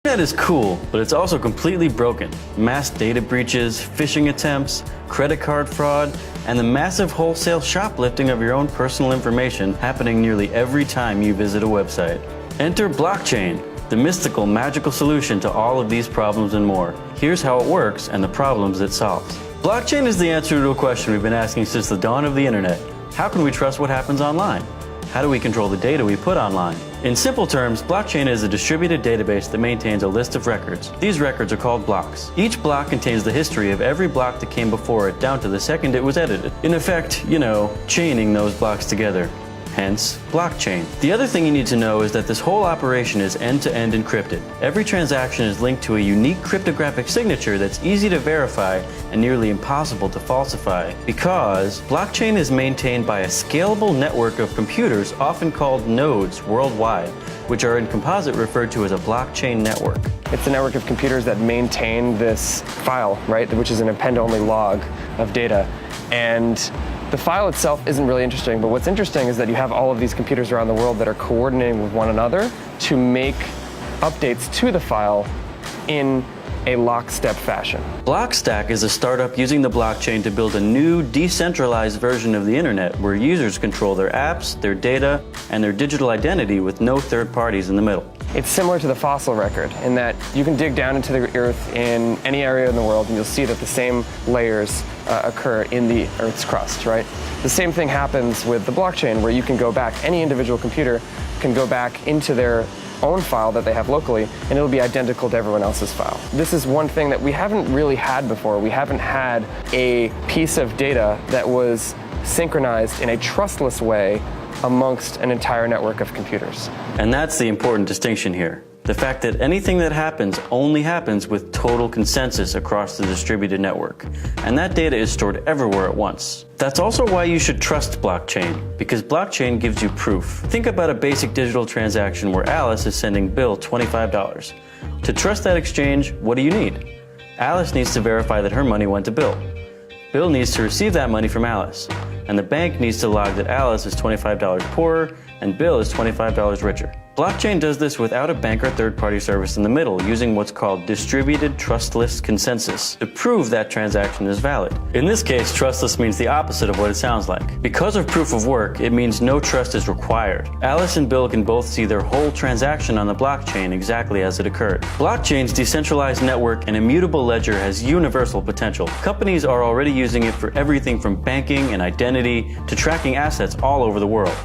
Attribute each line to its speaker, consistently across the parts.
Speaker 1: Internet is cool, but it's also completely broken. Mass data breaches, phishing attempts, credit card fraud, and the massive wholesale shoplifting of your own personal information happening nearly every time you visit a website. Enter blockchain, the mystical, magical solution to all of these problems and more. Here's how it works and the problems it solves. Blockchain is the answer to a question we've been asking since the dawn of the internet. How can we trust what happens online? How do we control the data we put online? In simple terms, blockchain is a distributed database that maintains a list of records. These records are called blocks. Each block contains the history of every block that came before it down to the second it was edited. In effect, chaining those blocks together. Hence, blockchain. The other thing you need to know is that this whole operation is end-to-end encrypted. Every transaction is linked to a unique cryptographic signature that's easy to verify and nearly impossible to falsify, because blockchain is maintained by a scalable network of computers, often called nodes worldwide, which are in composite referred to as a blockchain network.
Speaker 2: It's a network of computers that maintain this file, right, which is an append-only log of data. And the file itself isn't really interesting, but what's interesting is that you have all of these computers around the world that are coordinating with one another to make updates to the file in a lockstep fashion.
Speaker 1: Blockstack is a startup using the blockchain to build a new, decentralized version of the internet where users control their apps, their data, and their digital identity with no third parties in the middle.
Speaker 2: It's similar to the fossil record in that you can dig down into the earth in any area in the world and you'll see that the same layers occur in the Earth's crust, right? The same thing happens with the blockchain, where you can go back, any individual computer can go back into their own file that they have locally, and it'll be identical to everyone else's file. This is one thing that we haven't really had before. We haven't had a piece of data that was synchronized in a trustless way amongst an entire network of computers.
Speaker 1: And that's the important distinction here. The fact that anything that happens only happens with total consensus across the distributed network. And that data is stored everywhere at once. That's also why you should trust blockchain, because blockchain gives you proof. Think about a basic digital transaction where Alice is sending Bill $25. To trust that exchange, what do you need? Alice needs to verify that her money went to Bill. Bill needs to receive that money from Alice. And the bank needs to log that Alice is $25 poorer and Bill is $25 richer. Blockchain does this without a bank or third-party service in the middle, using what's called distributed trustless consensus to prove that transaction is valid. In this case, trustless means the opposite of what it sounds like. Because of proof of work, it means no trust is required. Alice and Bill can both see their whole transaction on the blockchain exactly as it occurred. Blockchain's decentralized network and immutable ledger has universal potential. Companies are already using it for everything from banking and identity to tracking assets all over the world.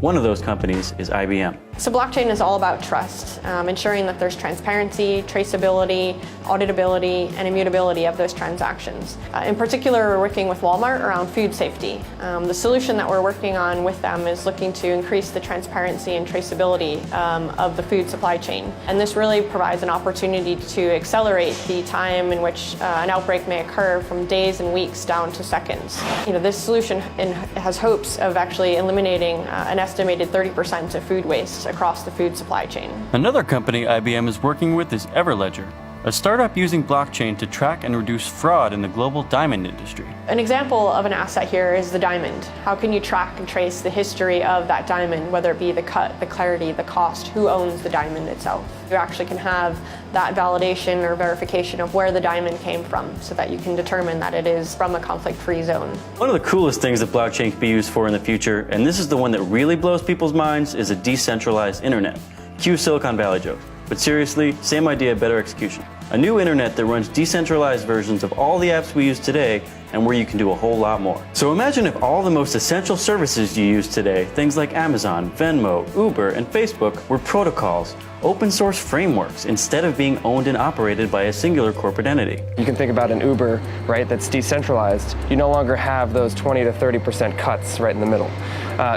Speaker 1: One of those companies is IBM.
Speaker 3: So blockchain is all about trust, ensuring that there's transparency, traceability, auditability, and immutability of those transactions. In particular, we're working with Walmart around food safety. The solution that we're working on with them is looking to increase the transparency and traceability of the food supply chain. And this really provides an opportunity to accelerate the time in which an outbreak may occur from days and weeks down to seconds. This solution has hopes of actually eliminating an estimated 30% of food waste across the food supply chain.
Speaker 1: Another company IBM is working with is Everledger, a startup using blockchain to track and reduce fraud in the global diamond industry.
Speaker 3: An example of an asset here is the diamond. How can you track and trace the history of that diamond, whether it be the cut, the clarity, the cost, who owns the diamond itself? You actually can have that validation or verification of where the diamond came from so that you can determine that it is from a conflict-free zone.
Speaker 1: One of the coolest things that blockchain can be used for in the future, and this is the one that really blows people's minds, is a decentralized internet. Cue Silicon Valley joke. But seriously, same idea, better execution. A new internet that runs decentralized versions of all the apps we use today and where you can do a whole lot more. So imagine if all the most essential services you use today, things like Amazon, Venmo, Uber, and Facebook, were protocols, open source frameworks, instead of being owned and operated by a singular corporate entity.
Speaker 2: You can think about an Uber, right, that's decentralized. You no longer have those 20 to 30% cuts right in the middle.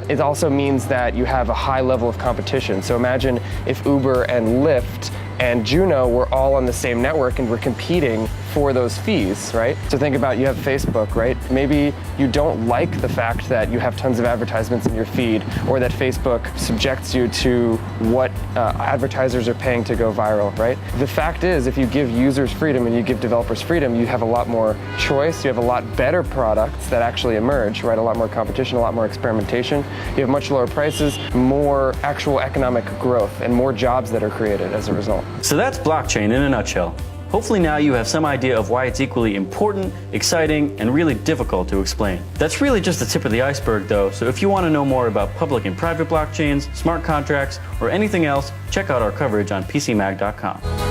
Speaker 2: It also means that you have a high level of competition. So imagine if Uber and Lyft and Juno were all on the same network and were competing for those fees, right? So think about, you have Facebook, right? Maybe you don't like the fact that you have tons of advertisements in your feed, or that Facebook subjects you to what advertisers are paying to go viral, right? The fact is, if you give users freedom and you give developers freedom, you have a lot more choice, you have a lot better products that actually emerge, right? A lot more competition, a lot more experimentation. You have much lower prices, more actual economic growth, and more jobs that are created as a result.
Speaker 1: So that's blockchain in a nutshell. Hopefully now you have some idea of why it's equally important, exciting, and really difficult to explain. That's really just the tip of the iceberg though, so if you want to know more about public and private blockchains, smart contracts, or anything else, check out our coverage on PCMag.com.